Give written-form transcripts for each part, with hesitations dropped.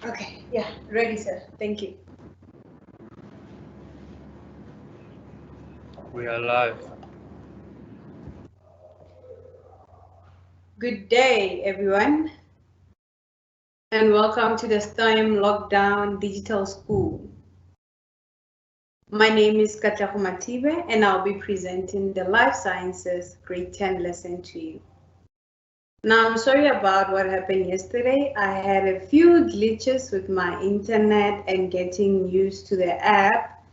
Okay, yeah, ready, sir. Thank you. We are live. Good day, everyone, and welcome to the STEM Lockdown Digital School. My name is Katlaho Matibe, and I'll be presenting the Life Sciences Grade 10 lesson to you. Now, I'm sorry about what happened yesterday. I had a few glitches with my internet and getting used to the app,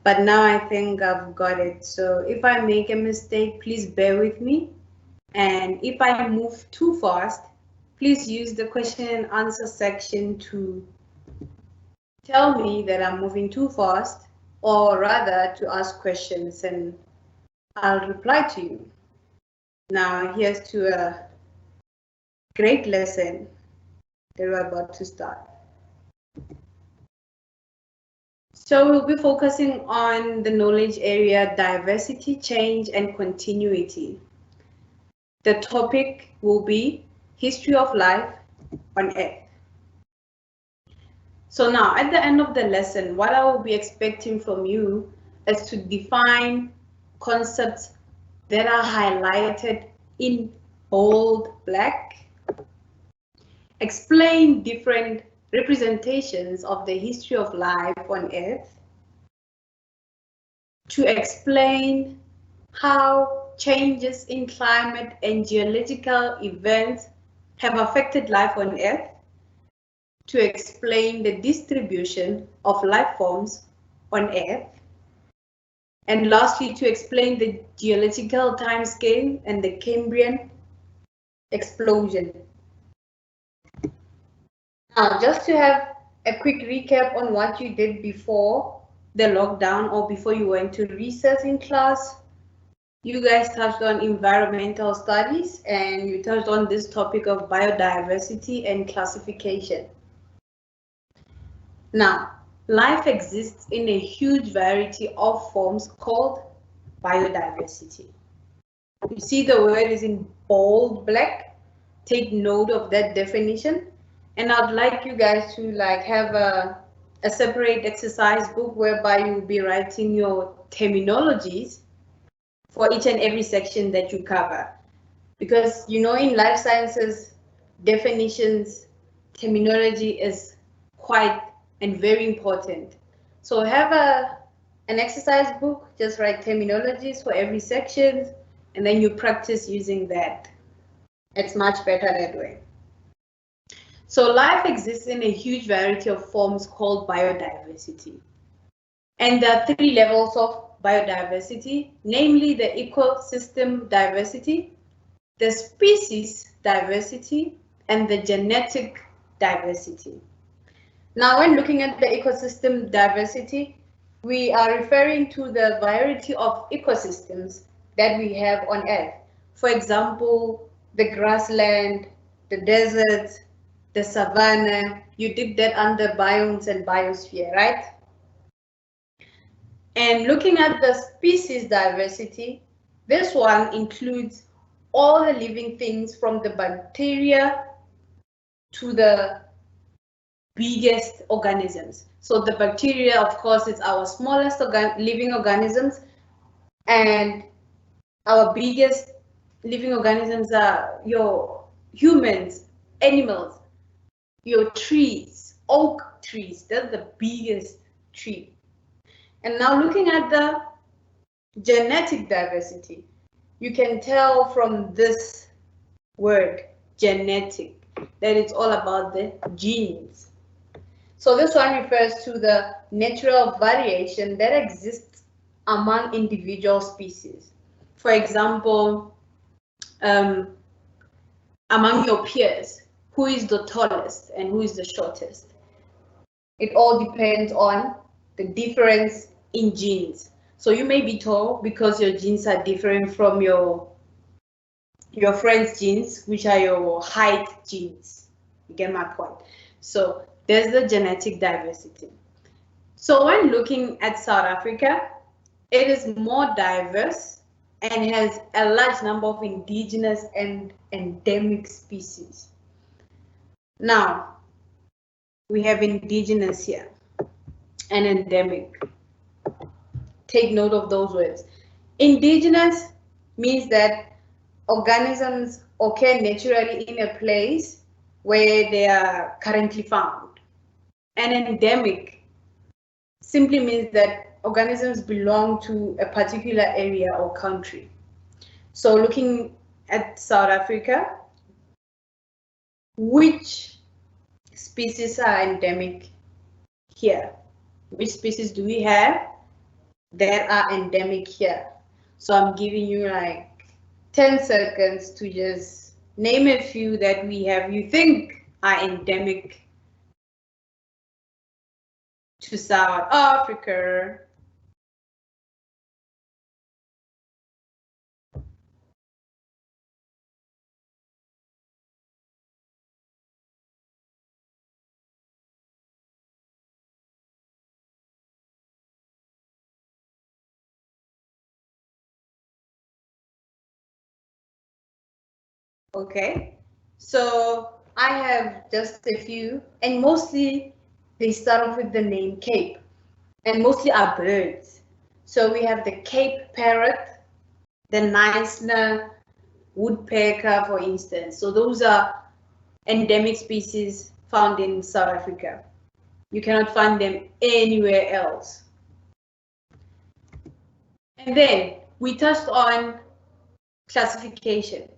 but now I think I've got it. So if I make a mistake, please bear with me. And if I move too fast, please use the question and answer section to tell me that I'm moving too fast, or rather to ask questions and I'll reply to you. Now, here's to a great lesson that we're about to start. So we'll be focusing on the knowledge area diversity, change, and continuity. The topic will be history of life on Earth. So now at the end of the lesson, what I will be expecting from you is to define concepts that are highlighted in bold black, explain different representations of the history of life on Earth, to explain how changes in climate and geological events have affected life on Earth, to explain the distribution of life forms on Earth, and lastly, to explain the geological timescale and the Cambrian explosion. Now, just to have a quick recap on what you did before the lockdown or before you went to recess in class, you guys touched on environmental studies and you touched on this topic of biodiversity and classification. Now, life exists in a huge variety of forms called biodiversity. You see the word is in bold black. Take note of that definition. And I'd like you guys to have a separate exercise book whereby you'll be writing your terminologies for each and every section that you cover. Because you know in life sciences, definitions, terminology is quite and very important. So have an exercise book, just write terminologies for every section, and then you practice using that. It's much better that way. So life exists in a huge variety of forms called biodiversity. And there are three levels of biodiversity, namely the ecosystem diversity, the species diversity, and the genetic diversity. Now, when looking at the ecosystem diversity, we are referring to the variety of ecosystems that we have on Earth. For example, the grassland, the deserts, the savanna, you did that under biomes and biosphere, right? And looking at the species diversity, this one includes all the living things from the bacteria to the biggest organisms. So the bacteria, of course, is our smallest living organisms, and our biggest living organisms are your humans, animals, your trees, oak trees. That's the biggest tree. And now looking at the genetic diversity, you can tell from this word, genetic, that it's all about the genes. So this one refers to the natural variation that exists among individual species. For example, among your peers, who is the tallest and who is the shortest? It all depends on the difference in genes. So you may be tall because your genes are different from your friend's genes, which are your height genes. You get my point. So there's the genetic diversity. So when looking at South Africa, it is more diverse and has a large number of indigenous and endemic species. Now, We have indigenous here and endemic. Take note of those words. Indigenous means that organisms occur naturally in a place where they are currently found. And endemic simply means that organisms belong to a particular area or country. So looking at South Africa, which species are endemic here? Which species do we have that are endemic here? So I'm giving you like 10 seconds to just name a few that we have you think are endemic to South Africa. Okay, so I have just a few, and mostly they start off with the name Cape, and mostly are birds. So we have the Cape parrot, the Knysna woodpecker, for instance. So those are endemic species found in South Africa. You cannot find them anywhere else. And then we touched on classification.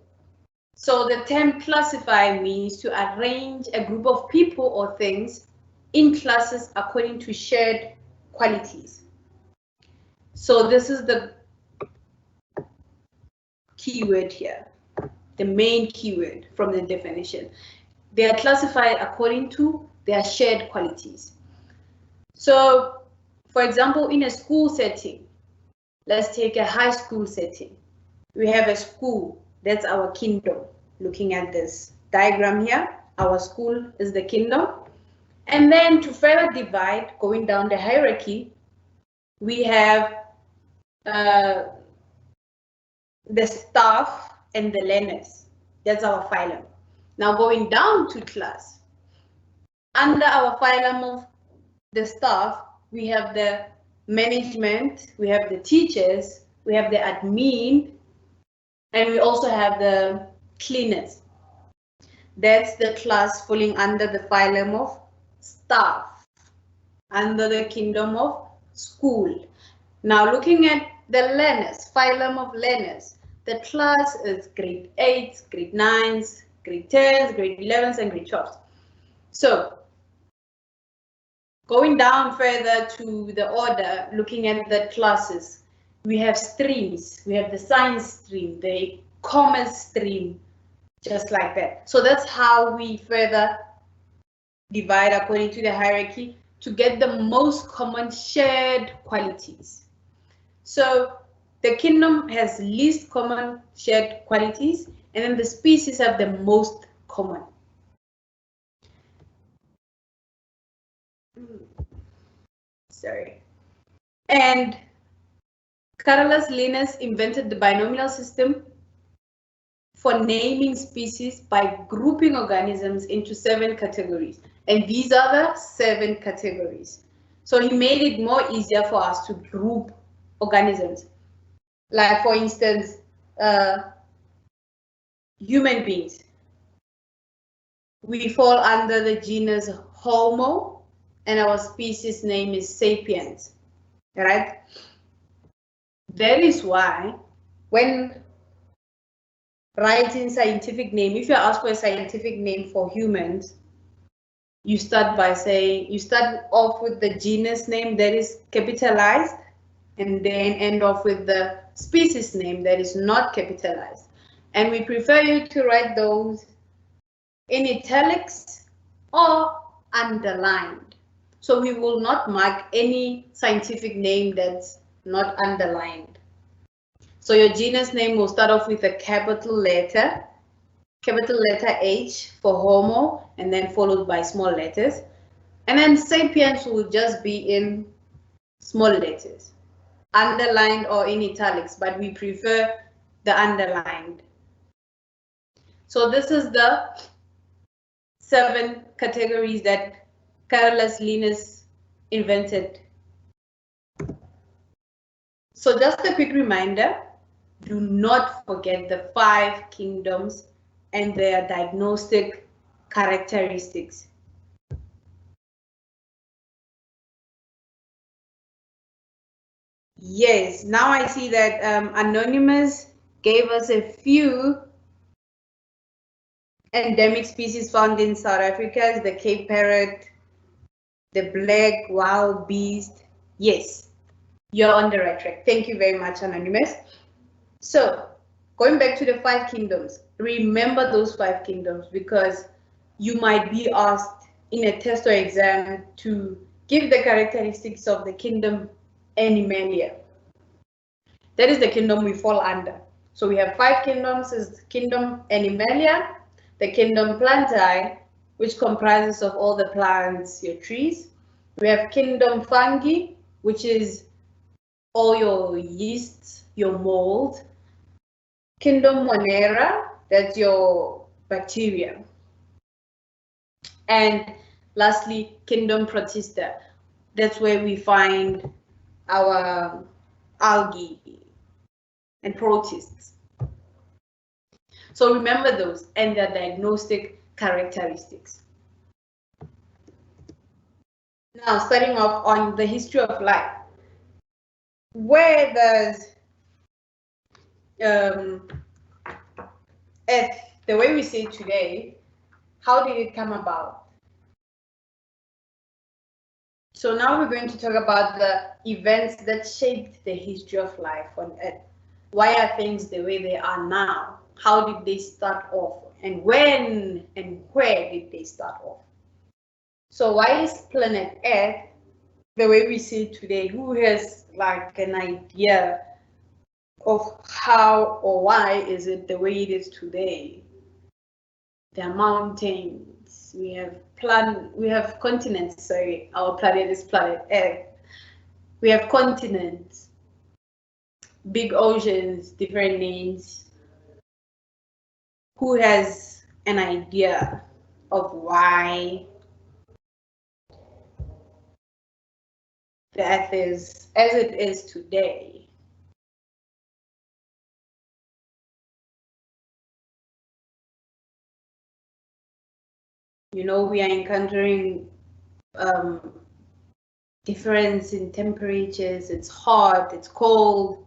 So the term classify means to arrange a group of people or things in classes according to shared qualities. So this is the keyword here, the main keyword from the definition. They are classified according to their shared qualities. So, for example, in a school setting, let's take a high school setting. We have a school, that's our kingdom. Looking at this diagram here, our school is the kingdom. And then to further divide, going down the hierarchy, we have the staff and the learners. That's our phylum. Now going down to class, under our phylum of the staff, we have the management, we have the teachers, we have the admin, and we also have the cleaners. That's the class falling under the phylum of staff, under the kingdom of school. Now looking at the learners, phylum of learners, the class is grade 8s, grade 9s, grade 10s, grade 11s, and grade 12s. So going down further to the order, looking at the classes, we have streams. We have the science stream, the commerce stream, just like that. So that's how we further divide according to the hierarchy to get the most common shared qualities. So the kingdom has least common shared qualities, and then the species have the most common. Sorry. And Carolus Linnaeus invented the binomial system for naming species by grouping organisms into 7 categories. And these are the 7 categories. So he made it more easier for us to group organisms. Like for instance, human beings. We fall under the genus Homo, and our species name is Sapiens, right? That is why when writing scientific name, if you ask for a scientific name for humans, you start by saying, you start off with the genus name that is capitalized, and then end off with the species name that is not capitalized. And we prefer you to write those in italics or underlined. So we will not mark any scientific name that's not underlined. So your genus name will start off with a capital letter H for Homo, and then followed by small letters. And then Sapiens will just be in small letters, underlined or in italics, but we prefer the underlined. So this is the 7 categories that Carolus Linnaeus invented. So just a quick reminder, do not forget the 5 kingdoms and their diagnostic characteristics. Yes, now I see that Anonymous gave us a few endemic species found in South Africa, the Cape parrot, the black wild beast. Yes, you're on the right track. Thank you very much, Anonymous. So, going back to the 5 kingdoms, remember those 5 kingdoms because you might be asked in a test or exam to give the characteristics of the kingdom Animalia. That is the kingdom we fall under. So we have 5 kingdoms: is kingdom Animalia, the kingdom Plantae, which comprises of all the plants, your trees. We have kingdom Fungi, which is all your yeasts, your mold. Kingdom Monera, that's your bacteria. And lastly, kingdom Protista, that's where we find our algae and protists. So remember those and their diagnostic characteristics. Now, starting off on the history of life. Where does Earth, the way we see it today, how did it come about? So now we're going to talk about the events that shaped the history of life on Earth. Why are things the way they are now? How did they start off? And when and where did they start off? So why is planet Earth the way we see it today? Who has like an idea of how or why is it the way it is today? There are mountains, we have continents, sorry, our planet is planet Earth. We have continents, big oceans, different names. Who has an idea of why the Earth is as it is today? You know, we are encountering difference in temperatures. It's hot, it's cold.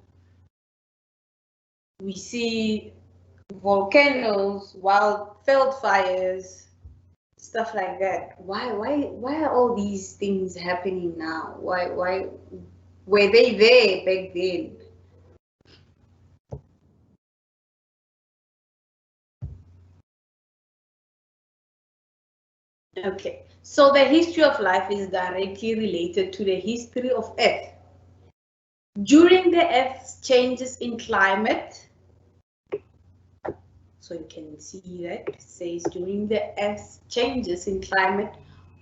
We see volcanoes, wildfires, stuff like that. Why are all these things happening now? Why were they there back then? Okay, so the history of life is directly related to the history of Earth. During the Earth's changes in climate, so you can see that it says during the Earth's changes in climate,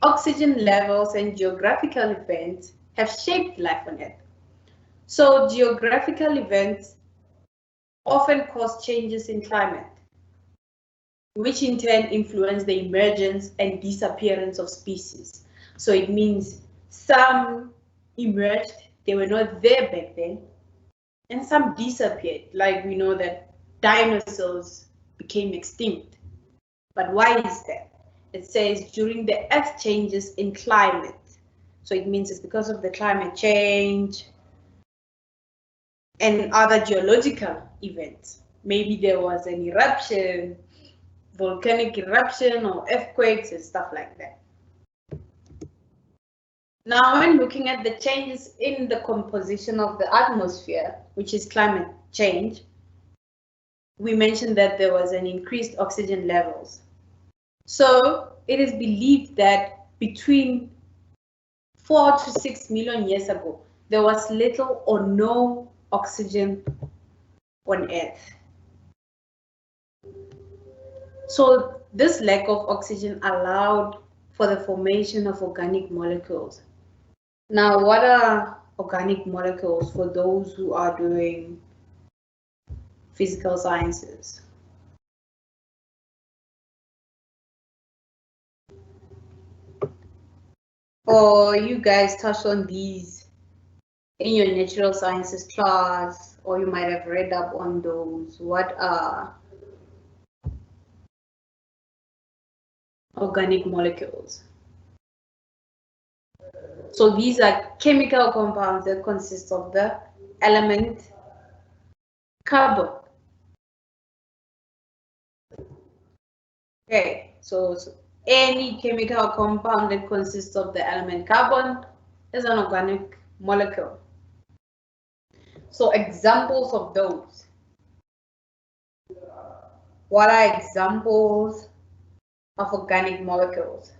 oxygen levels and geographical events have shaped life on Earth. So geographical events often cause changes in climate, which in turn influence the emergence and disappearance of species. So it means some emerged, they were not there back then, and some disappeared, like we know that dinosaurs became extinct. But why is that? It says during the Earth changes in climate. So it means it's because of the climate change and other geological events. Maybe there was an eruption, volcanic eruption or earthquakes and stuff like that. Now, when looking at the changes in the composition of the atmosphere, which is climate change, we mentioned that there was an increased oxygen levels. So it is believed that between 4 to 6 million years ago, there was little or no oxygen on Earth. So this lack of oxygen allowed for the formation of organic molecules. Now, what are organic molecules for those who are doing physical sciences? or you guys touched on these in your natural sciences class, or you might have read up on those. What are organic molecules? So these are chemical compounds that consist of the element carbon. Okay, so any chemical compound that consists of the element carbon is an organic molecule. So examples of those. What are examples of organic molecules?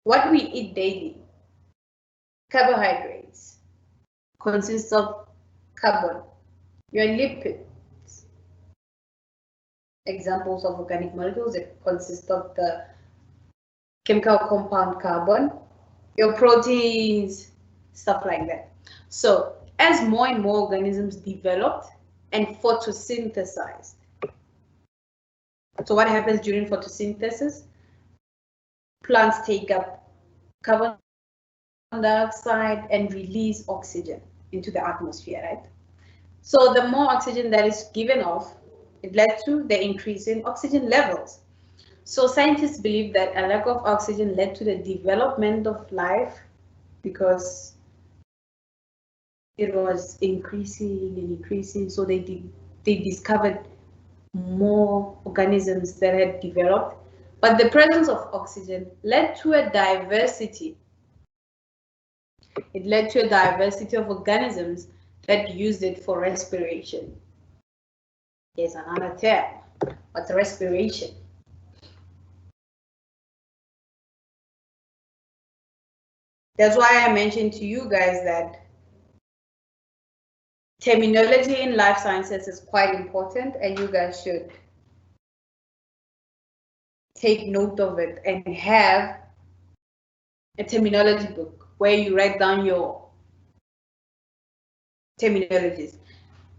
What we eat daily, carbohydrates, consists of carbon. Your lipids, examples of organic molecules that consist of the chemical compound carbon. Your proteins, stuff like that. So as more and more organisms developed and photosynthesized. So what happens during photosynthesis? Plants take up carbon dioxide and release oxygen into the atmosphere, right? So the more oxygen that is given off, it led to the increase in oxygen levels. So scientists believe that a lack of oxygen led to the development of life because it was increasing and increasing. So they discovered more organisms that had developed, but the presence of oxygen led to a diversity. It led to a diversity of organisms that used it for respiration. Here's another term. What's respiration? That's why I mentioned to you guys that terminology in life sciences is quite important, and you guys should take note of it and have a terminology book where you write down your terminologies.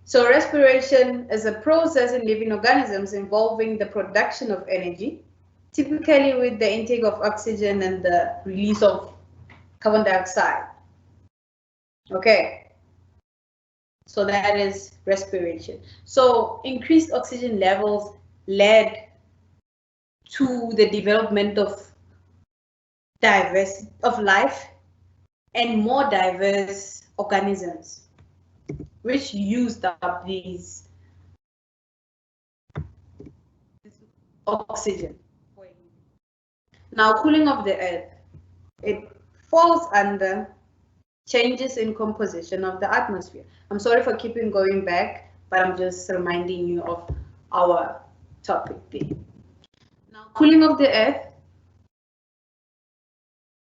So respiration is a process in living organisms involving the production of energy, typically with the intake of oxygen and the release of carbon dioxide. Okay, so that is respiration. So increased oxygen levels led to the development of life and more diverse organisms, which used up these oxygen. Now, cooling of the earth, it falls under changes in composition of the atmosphere. I'm sorry for keeping going back, but I'm just reminding you of our topic there. Now, cooling of the earth,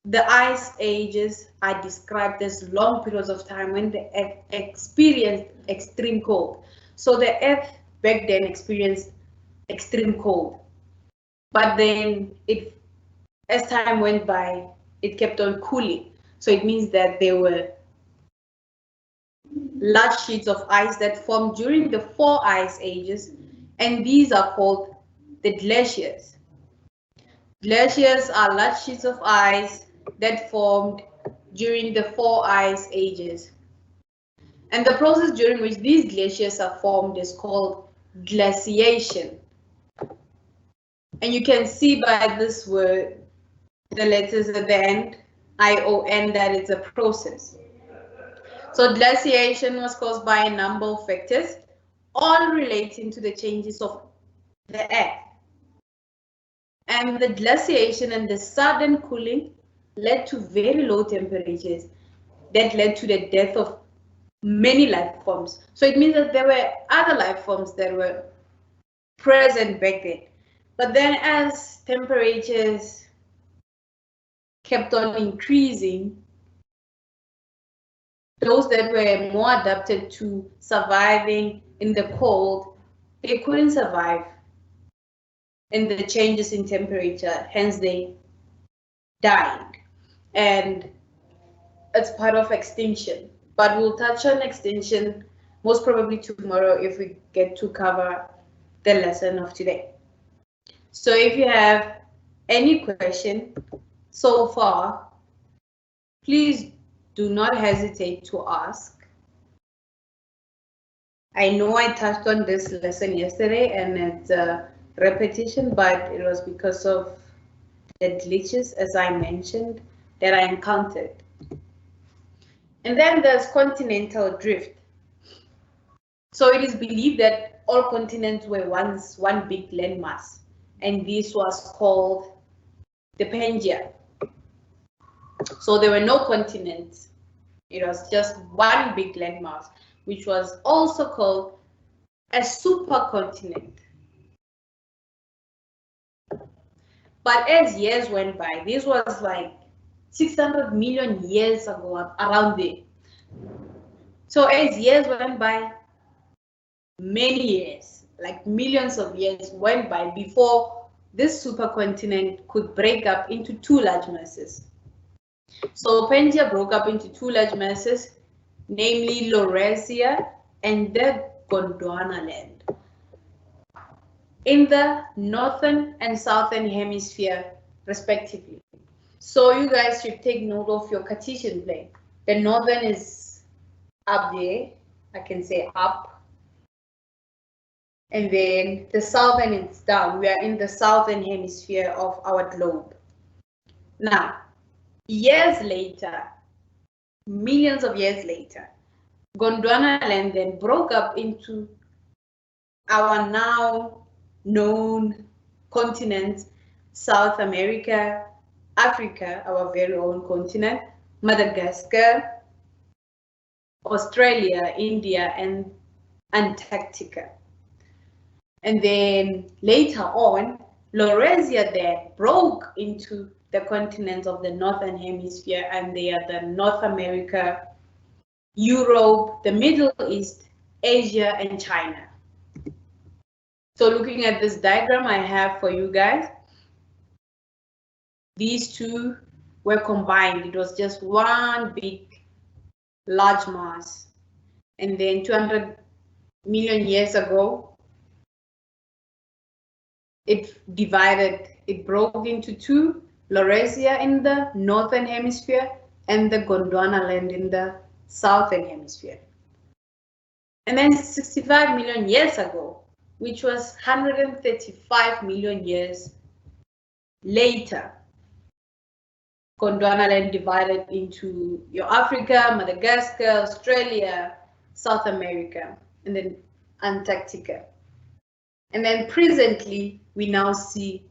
the ice ages are described as long periods of time when the earth experienced extreme cold. So the earth back then experienced extreme cold, but then as time went by, it kept on cooling. So it means that there were large sheets of ice that formed during the 4 ice ages, and these are called the glaciers. Glaciers are large sheets of ice that formed during the 4 ice ages. And the process during which these glaciers are formed is called glaciation. And you can see by this word, the letters at the end, ION, that it's a process. So glaciation was caused by a number of factors, all relating to the changes of the earth. And the glaciation and the sudden cooling led to very low temperatures that led to the death of many life forms. So it means that there were other life forms that were present back then. But then as temperatures kept on increasing, those that were more adapted to surviving in the cold, they couldn't survive in the changes in temperature, hence they died. And it's part of extinction. But we'll touch on extinction most probably tomorrow if we get to cover the lesson of today. So if you have any question so far, please do not hesitate to ask. I know I touched on this lesson yesterday and it's a repetition, but it was because of the glitches, as I mentioned, that I encountered. And then there's continental drift. So it is believed that all continents were once one big landmass, and this was called the Pangea. So there were no continents. It was just one big landmass, which was also called a supercontinent. But as years went by, this was like 600 million years ago, around there. So as years went by, many years, like millions of years went by before this supercontinent could break up into two large masses. So Pangea broke up into two large masses, namely Laurasia and the Gondwana land, in the northern and southern hemisphere, respectively. So you guys should take note of your Cartesian plane. The northern is up there, I can say up, and then the southern is down. We are in the southern hemisphere of our globe. Now, years later, millions of years later, Gondwana land then broke up into our now known continents: South America, Africa, our very own continent, Madagascar, Australia, India, and Antarctica. And then later on, Laurasia then broke into the continents of the Northern Hemisphere, and they are the North America, Europe, the Middle East, Asia, and China. So looking at this diagram I have for you guys, these two were combined. It was just one big, large mass. And then 200 million years ago, it divided, it broke into two, Laurasia in the northern hemisphere and the Gondwana land in the southern hemisphere. And then 65 million years ago, which was 135 million years later, Gondwana land divided into your Africa, Madagascar, Australia, South America, and then Antarctica. And then presently, we now see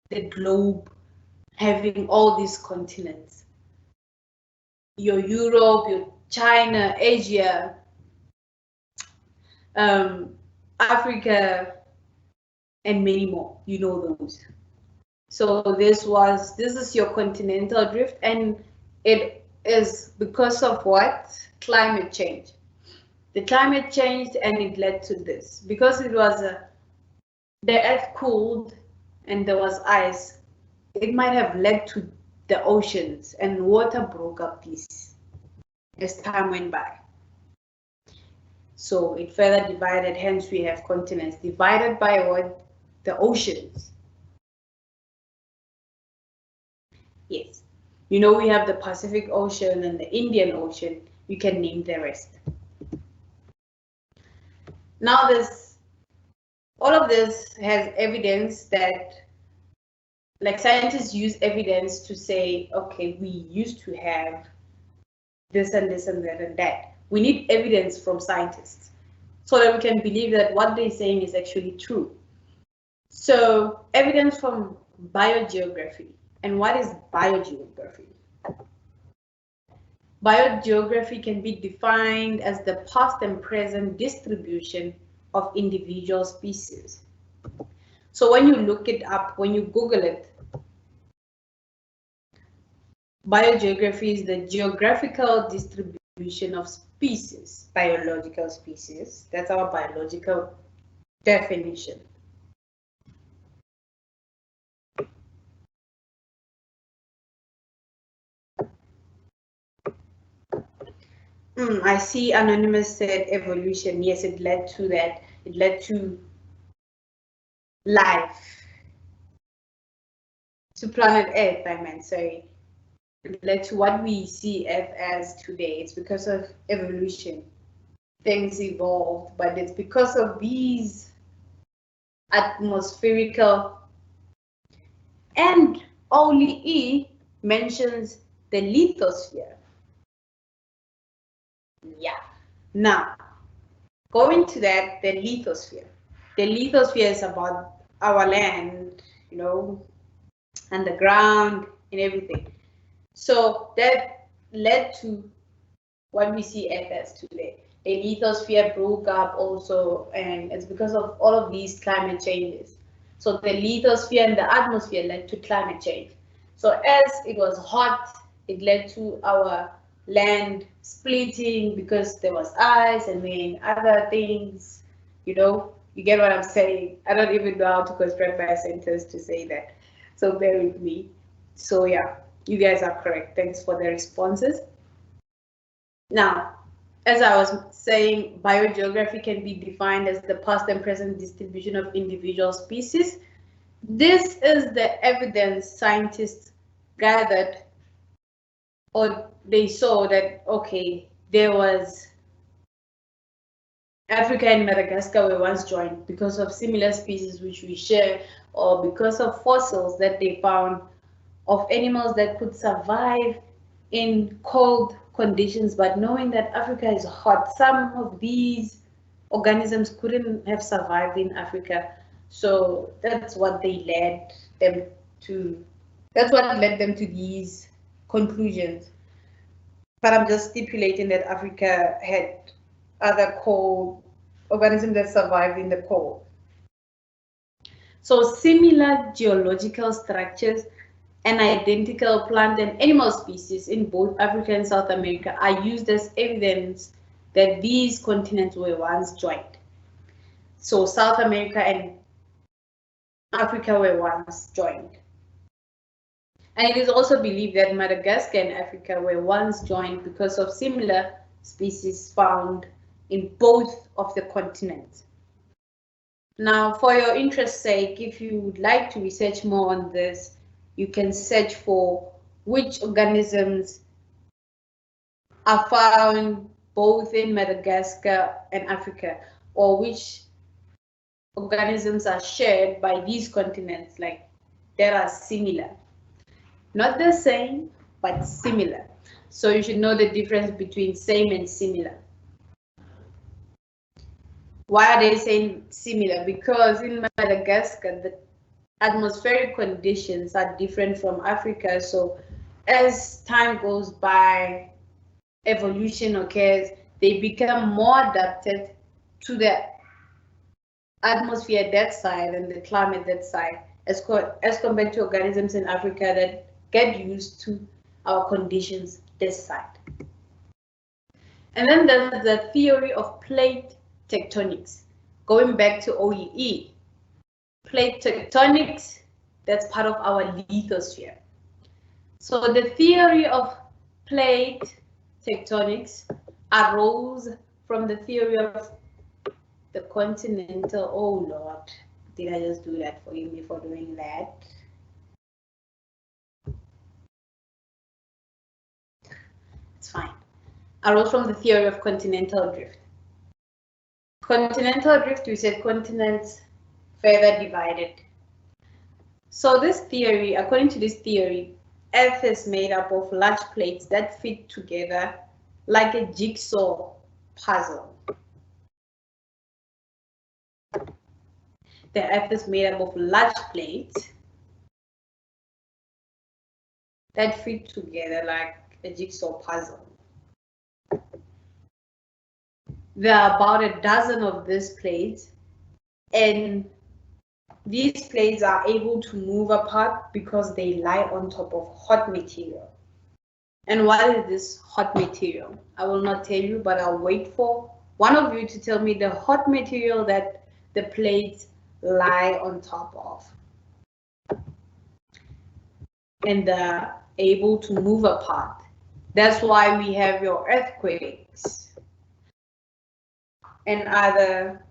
the globe having all these continents. Your Europe, your China, Asia, Africa, and many more. You know those. So this is your continental drift, and it is because of what? Climate change. The climate changed and it led to this. Because it was the earth cooled and there was ice, it might have led to the oceans, and water broke up these as time went by. So it further divided, hence we have continents divided by what? The oceans. Yes, you know, we have the Pacific Ocean and the Indian Ocean. You can name the rest. Now all of this has evidence that, like, scientists use evidence to say, okay, we used to have this and this and that and that. We need evidence from scientists so that we can believe that what they're saying is actually true. So evidence from biogeography. And what is biogeography? Biogeography can be defined as the past and present distribution of individual species. So when you look it up, when you Google it, biogeography is the geographical distribution of species, biological species. That's our biological definition. I see Anonymous said evolution. Yes, it led to that. It led to life to planet Earth, I meant, sorry, led to what we see Earth as today. It's because of evolution. Things evolved, but it's because of these atmospherical, and only E mentions the lithosphere. Yeah. Now, going to that, the lithosphere. The lithosphere is about our land, you know, and the ground and everything. So that led to what we see Earth as today. The lithosphere broke up also, and it's because of all of these climate changes. So the lithosphere and the atmosphere led to climate change. So as it was hot, it led to our land splitting because there was ice and then other things, you know, you get what I'm saying. I don't even know how to construct my sentence to say that. So bear with me. So yeah, you guys are correct. Thanks for the responses. Now, as I was saying, biogeography can be defined as the past and present distribution of individual species. This is the evidence scientists gathered, or they saw that, okay, there was Africa and Madagascar were once joined because of similar species which we share, or because of fossils that they found of animals that could survive in cold conditions, but knowing that Africa is hot, some of these organisms couldn't have survived in Africa. So that's what they led them to, that's what led them to these conclusions. But I'm just stipulating that Africa had other cold organisms that survived in the cold. So similar geological structures and identical plant and animal species in both Africa and South America are used as evidence that these continents were once joined. So South America and Africa were once joined. And it is also believed that Madagascar and Africa were once joined because of similar species found in both of the continents. Now, for your interest's sake, if you would like to research more on this, you can search for which organisms are found both in Madagascar and Africa, or which organisms are shared by these continents, like that are similar. Not the same, but similar. So you should know the difference between same and similar. Why are they saying similar? Because in Madagascar, the atmospheric conditions are different from Africa. So as time goes by, evolution occurs, they become more adapted to the atmosphere that side and the climate that side, as compared to organisms in Africa that get used to our conditions this side. And then there's the theory of plate tectonics. Going back to OEE, plate tectonics, that's part of our lithosphere. So the theory of plate tectonics arose from the theory of the continental, oh Lord, did I just do that? Forgive me for doing that. It's fine. Arose from the theory of continental drift. Continental drift, we said continents further divided. So this theory, according to this theory, Earth is made up of large plates that fit together like a jigsaw puzzle. The Earth is made up of large plates that fit together like a jigsaw puzzle. There are about a dozen of these plates, and these plates are able to move apart because they lie on top of hot material. And what is this hot material? I will not tell you, but I'll wait for one of you to tell me the hot material that the plates lie on top of. And they're able to move apart. That's why we have your earthquakes and other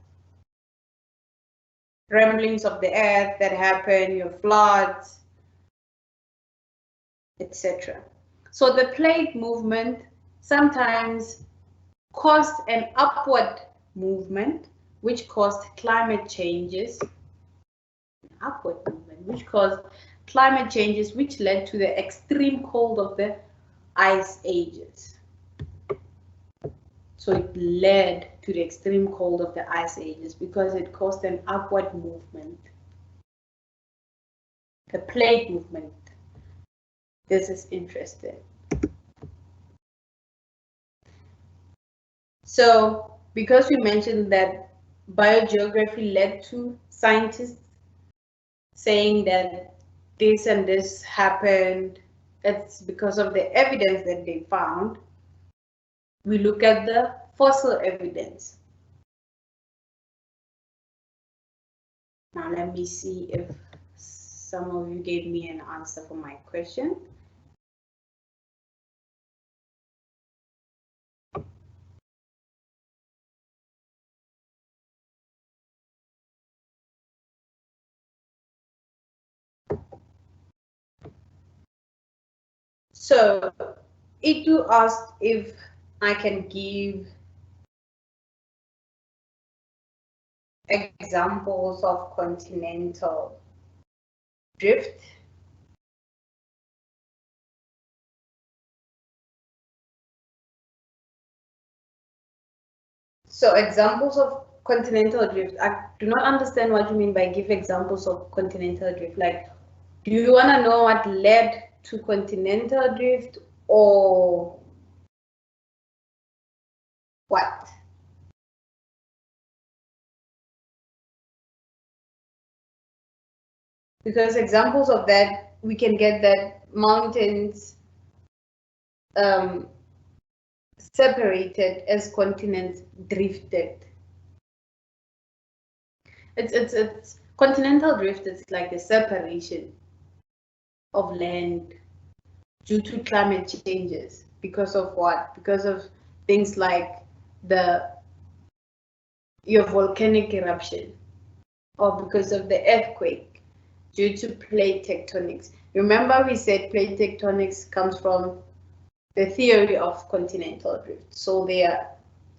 rumblings of the earth that happen, your floods, etc. So the plate movement sometimes caused an upward movement, which caused climate changes, which led to the extreme cold of the ice ages. So it led to the extreme cold of the ice ages because it caused an upward movement. The plate movement. This is interesting. So because we mentioned that biogeography led to scientists saying that this and this happened, it's because of the evidence that they found. We look at the fossil evidence. Now let me see if some of you gave me an answer for my question. So Itu asked if I can give examples of continental drift. So examples of continental drift. I do not understand what you mean by give examples of continental drift. Like, do you want to know what led to continental drift or what? Because examples of that, we can get that mountains separated as continents drifted. It's continental drift. It's like the separation of land due to climate changes. Because of what? Because of things like your volcanic eruption, or because of the earthquake due to plate tectonics. Remember, we said plate tectonics comes from the theory of continental drift, so they are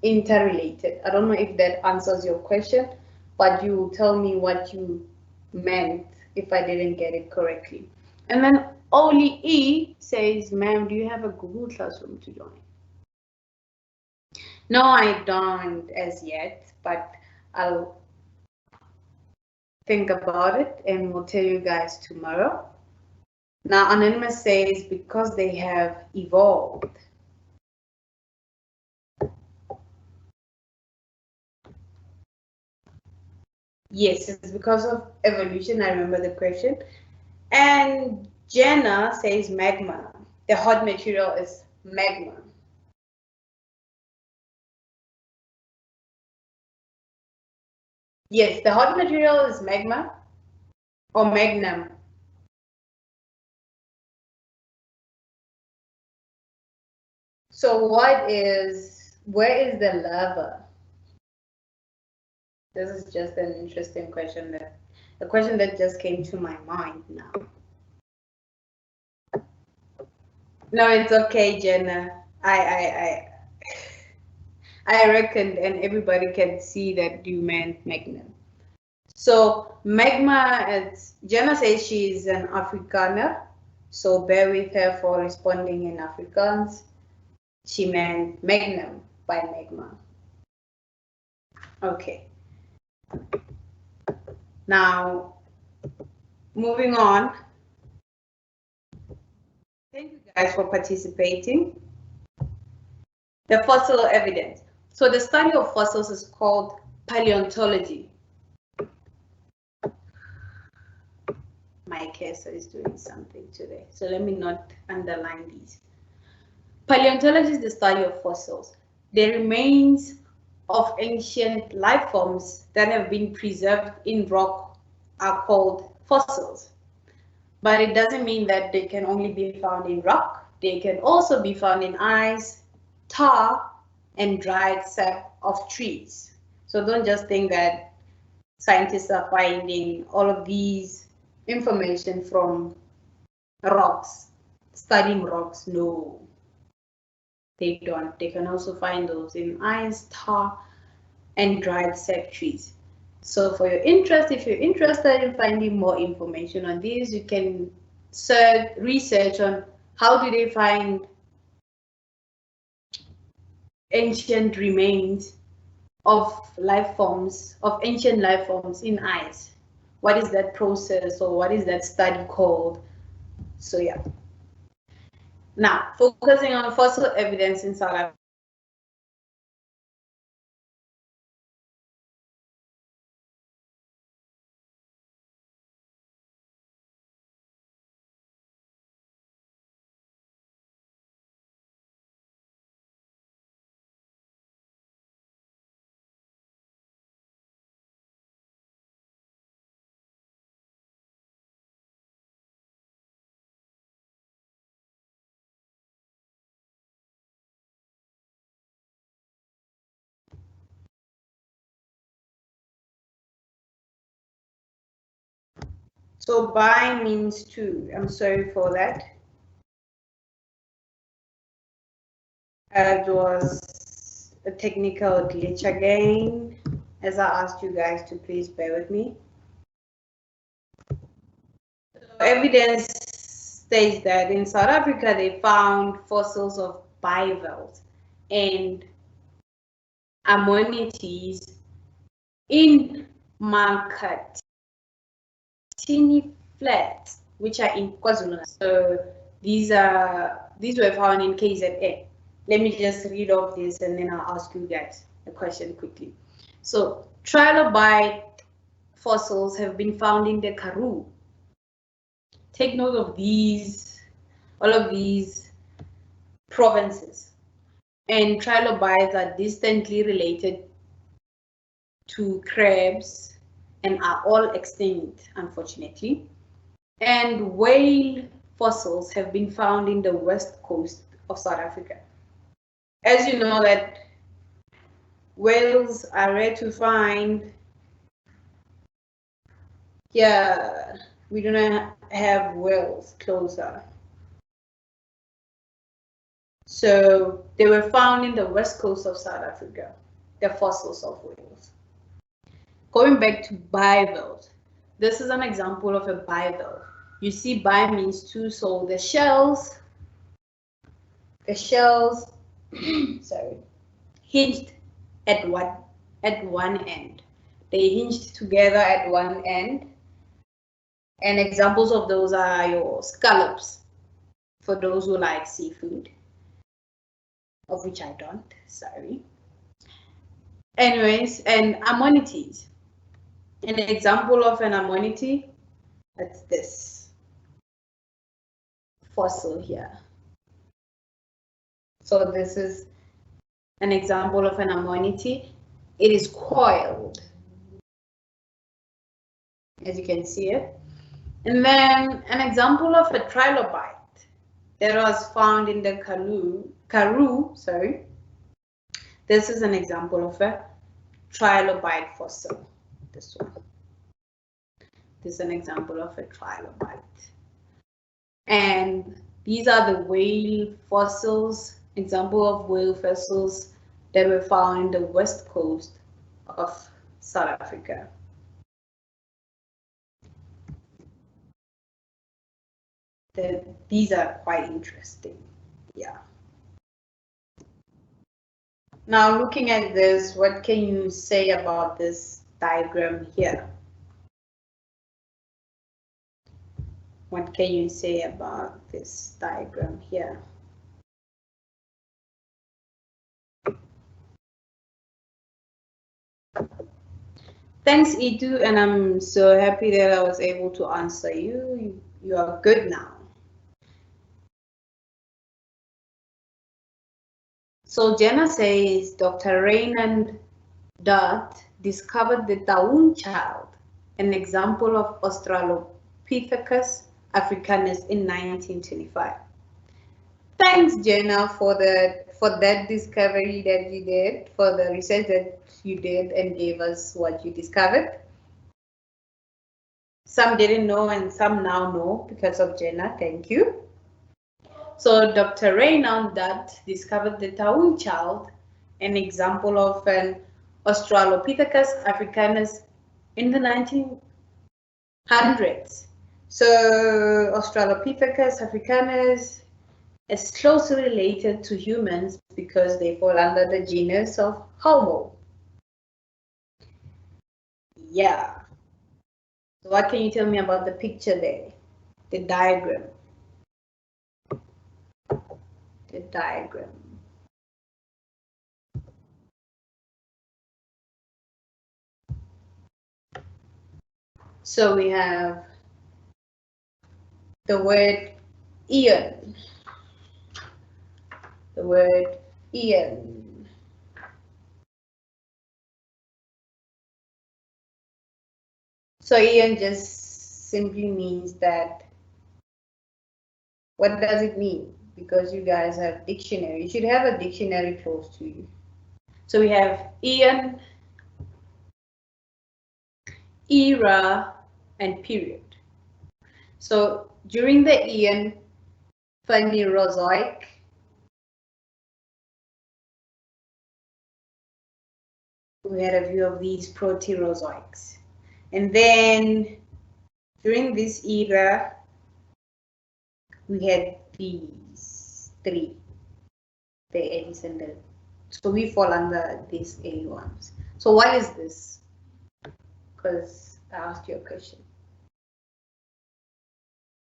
interrelated. I don't know if that answers your question, but you tell me what you meant if I didn't get it correctly. And then Oli E says, ma'am, do you have a Google Classroom to join? No, I don't as yet, but I'll think about it and we'll tell you guys tomorrow. Now, Anonymous says, because they have evolved. Yes, it's because of evolution. I remember the question. And Jenna says magma. The hot material is magma. Yes, the hot material is magma or magnum. So where is the lava? This is just an interesting question, a question that just came to my mind now. No, it's okay, Jenna. I reckoned, and everybody can see that you meant magnum. So magma, Jenna says she's an Afrikaner, so bear with her for responding in Afrikaans. She meant magnum by magma. Okay. Now, moving on. Thank you guys for participating. The fossil evidence. So the study of fossils is called paleontology. My cursor is doing something today, so let me not underline these. Paleontology is the study of fossils. The remains of ancient life forms that have been preserved in rock are called fossils. But it doesn't mean that they can only be found in rock. They can also be found in ice, tar, and dried sap of trees. So don't just think that scientists are finding all of these information from rocks, studying rocks. No, they don't. They can also find those in ice, tar, and dried sap trees. So for your interest, if you're interested in finding more information on these, you can research on how do they find ancient remains of life forms, of ancient life forms in ice. What is that process, or what is that study called? So yeah. Now, focusing on fossil evidence in South Africa. So bi means two. I'm sorry for that. It was a technical glitch again, as I asked you guys to please bear with me. Evidence states that in South Africa they found fossils of bivalves and ammonites in Makhathini flats, which are in KwaZulu. So these were found in KZN. Let me just read off this and then I'll ask you guys a question quickly. So trilobite fossils have been found in the Karoo. Take note of these, all of these provinces. And trilobites are distantly related to crabs and are all extinct, unfortunately. And whale fossils have been found in the west coast of South Africa. As you know that whales are rare to find. Yeah, we do not have whales closer. So they were found in the west coast of South Africa, the fossils of whales. Going back to bivalves, this is an example of a bivalve. You see, bi means two, so the shells, sorry, hinged at one end. They hinged together at one end. And examples of those are your scallops, for those who like seafood, of which I don't, sorry. Anyways, and ammonites. An example of an ammonite, that's this fossil here. So this is an example of an ammonite. It is coiled, as you can see it. And then an example of a trilobite that was found in the Karoo, sorry. This is an example of a trilobite fossil, this one. This is an example of a trilobite. And these are the whale fossils, example of whale fossils that were found in the west coast of South Africa. These are quite interesting, yeah. Now looking at this, what can you say about this diagram here? What can you say about this diagram here? Thanks, Itu, and I'm so happy that I was able to answer you. You are good now. So Jenna says Dr. Raymond Dutt discovered the Taung child, an example of Australopithecus africanus in 1925. Thanks, Jenna, for that discovery that you did, for the research that you did and gave us what you discovered. Some didn't know and some now know because of Jenna. Thank you. So Dr. Reynold Dutt discovered the Taung child, an example of an Australopithecus africanus in the 1900s. So Australopithecus africanus is closely related to humans because they fall under the genus of Homo. Yeah. So what can you tell me about the picture there? The diagram. The diagram. So we have the word Ian. The word Ian. So Ian just simply means that, what does it mean? Because you guys have dictionary. You should have a dictionary close to you. So we have Ian, era, and period. So during the Ian Phanerozoic, we had a view of these Proterozoics. And then during this era, we had these three, the A's and the, so we fall under these A ones. So what is this? Because I asked you a question.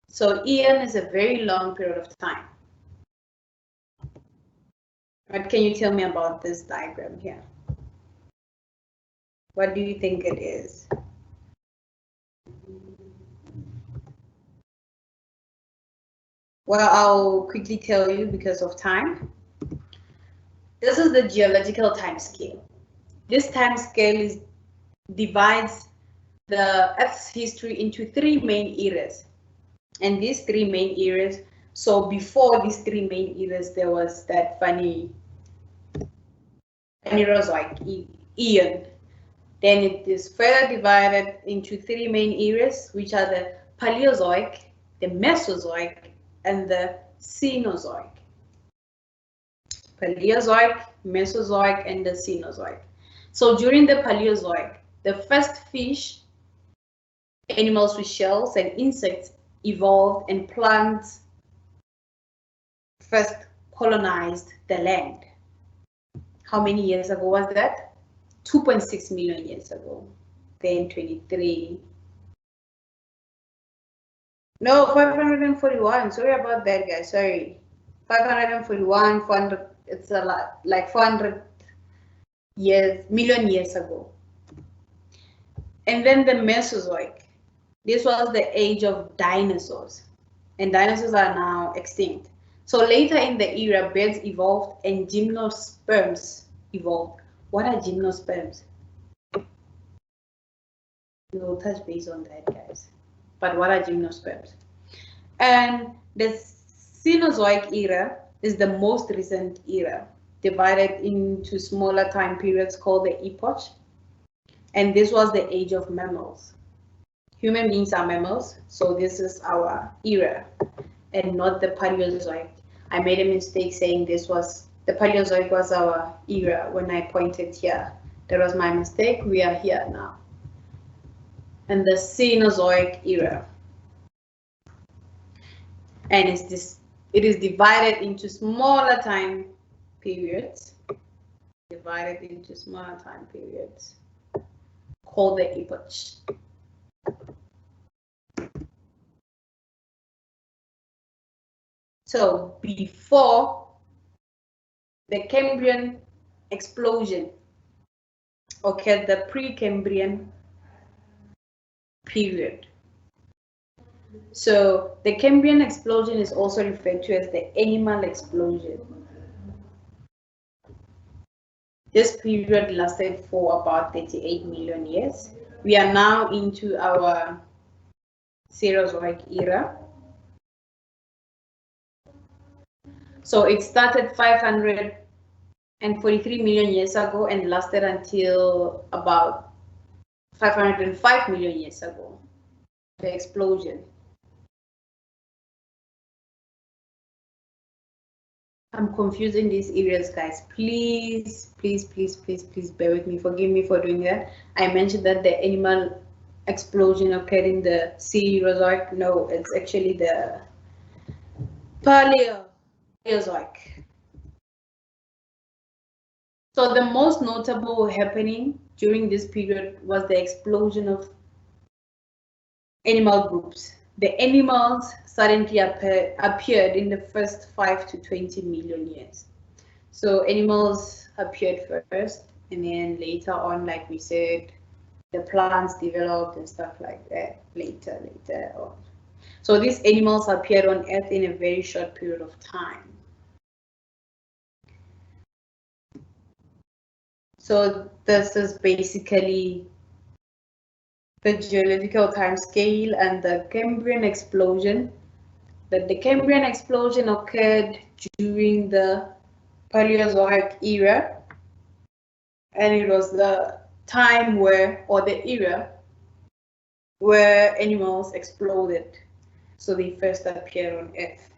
So Ian is a very long period of time. What can you tell me about this diagram here? What do you think it is? Well, I'll quickly tell you because of time. This is the geological time scale. This time scale divides the Earth's history into three main eras. And these three main eras, so before these three main eras, there was that Phanerozoic Ian. Then it is further divided into three main eras, which are the Paleozoic, the Mesozoic, and the Cenozoic. Paleozoic, Mesozoic, and the Cenozoic. So during the Paleozoic, the first fish, animals with shells, and insects evolved, and plants first colonized the land. How many years ago was that? 2.6 million years ago. Then 23. No, 541. Sorry about that, guys. Sorry. 541, 400. It's a lot, like 400 million years ago. And then the Mesozoic. This was the age of dinosaurs. And dinosaurs are now extinct. So later in the era, birds evolved and gymnosperms evolved. What are gymnosperms? We'll touch base on that, guys. But what are gymnosperms? And the Cenozoic era is the most recent era, divided into smaller time periods called the epoch. And this was the age of mammals. Human beings are mammals, so this is our era and not the Paleozoic. I made a mistake saying this was, the Paleozoic was our era when I pointed here. That was my mistake. We are here now. And the Cenozoic era. And it is divided into smaller time periods. Divided into smaller time periods called the epoch. So before the Cambrian explosion occurred, the pre-Cambrian period. So the Cambrian explosion is also referred to as the animal explosion. This period lasted for about 38 million years. We are now into our Cenozoic era. So it started 543 million years ago and lasted until about 505 million years ago. the explosion. I'm confused in these areas, guys. Please, please, please, please, please bear with me. Forgive me for doing that. I mentioned that the animal explosion occurred in the Cenozoic. No, it's actually the Paleozoic. So the most notable happening during this period was the explosion of animal groups. The animals suddenly appeared in the first 5 to 20 million years. So animals appeared first, and then later on, like we said, the plants developed and stuff like that later on. So these animals appeared on Earth in a very short period of time. So this is basically the geological time scale and the Cambrian explosion. That the Cambrian explosion occurred during the Paleozoic era, and it was the time where, or the era where animals exploded. So they first appeared on Earth.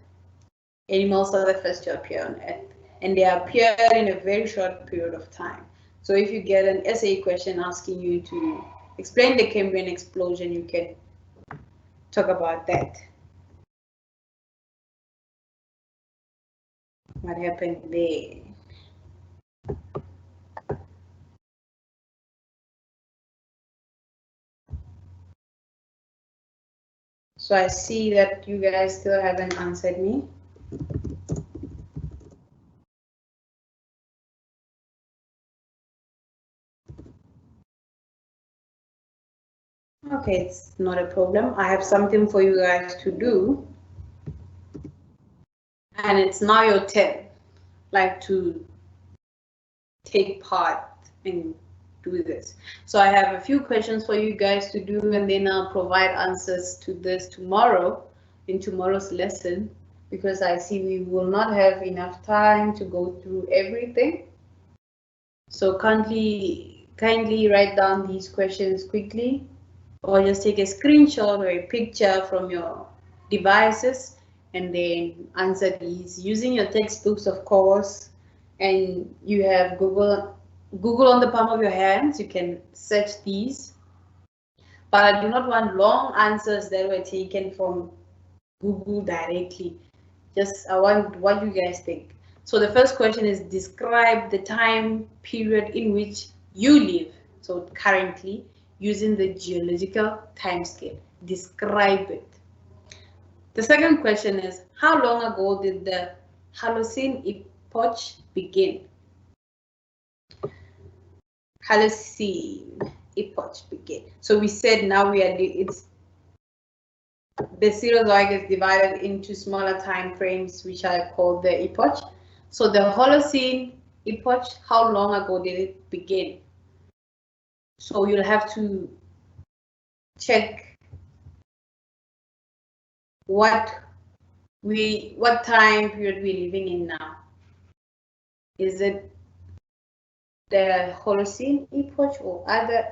Animals are the first to appear on Earth, and they appeared in a very short period of time. So if you get an essay question asking you to explain the Cambrian explosion, you can talk about that. What happened there? So I see that you guys still haven't answered me. Okay, it's not a problem. I have something for you guys to do. And it's now your turn, like, to take part and do this. So I have a few questions for you guys to do, and then I'll provide answers to this tomorrow in tomorrow's lesson, because I see we will not have enough time to go through everything. So kindly write down these questions quickly, or just take a screenshot or a picture from your devices and then answer these using your textbooks, of course. And you have Google on the palm of your hands. You can search these, but I do not want long answers that were taken from Google directly. Just I want what you guys think. So the first question is, describe the time period in which you live. So currently, using the geological time scale. Describe it. The second question is, how long ago did the Holocene epoch begin? Holocene epoch begin. So we said now it's the Cenozoic is divided into smaller time frames, which are called the epoch. So the Holocene epoch, how long ago did it begin? So you'll have to check what time period we're living in now. Is it the Holocene epoch or other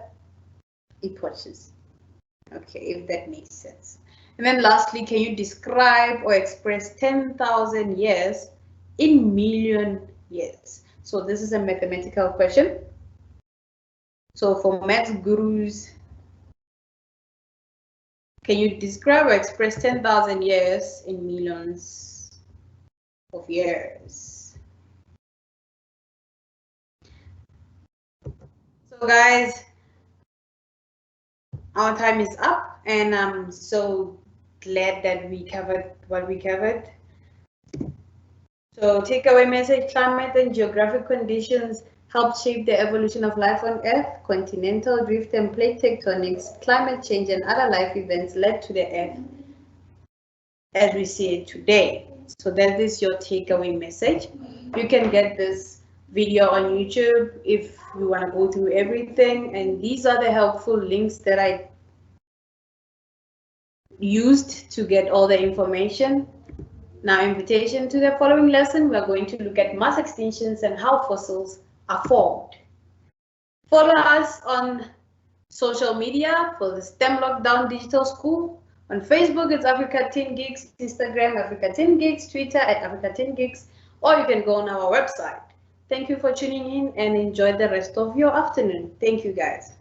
epochs? Okay, if that makes sense. And then lastly, can you describe or express 10,000 years in million years? So this is a mathematical question. So for maths gurus, can you describe or express 10,000 years in millions of years? So guys, our time is up, and I'm so glad that we covered what we covered. So takeaway message: climate and geographic conditions helped shape the evolution of life on Earth. Continental drift and plate tectonics, climate change, and other life events led to the Earth as we see it today. So that is your takeaway message. You can get this video on YouTube if you want to go through everything, and these are the helpful links that I used to get all the information. Now, invitation to the following lesson, we're going to look at mass extinctions and how fossils are formed. Follow us on Social media for the STEM Lockdown Digital School. On Facebook, it's Africa 10 Gigs, Instagram, Africa 10 Gigs, Twitter at Africa 10 Gigs, or you can go on our website. Thank you for tuning in and enjoy the rest of your afternoon. Thank you, guys.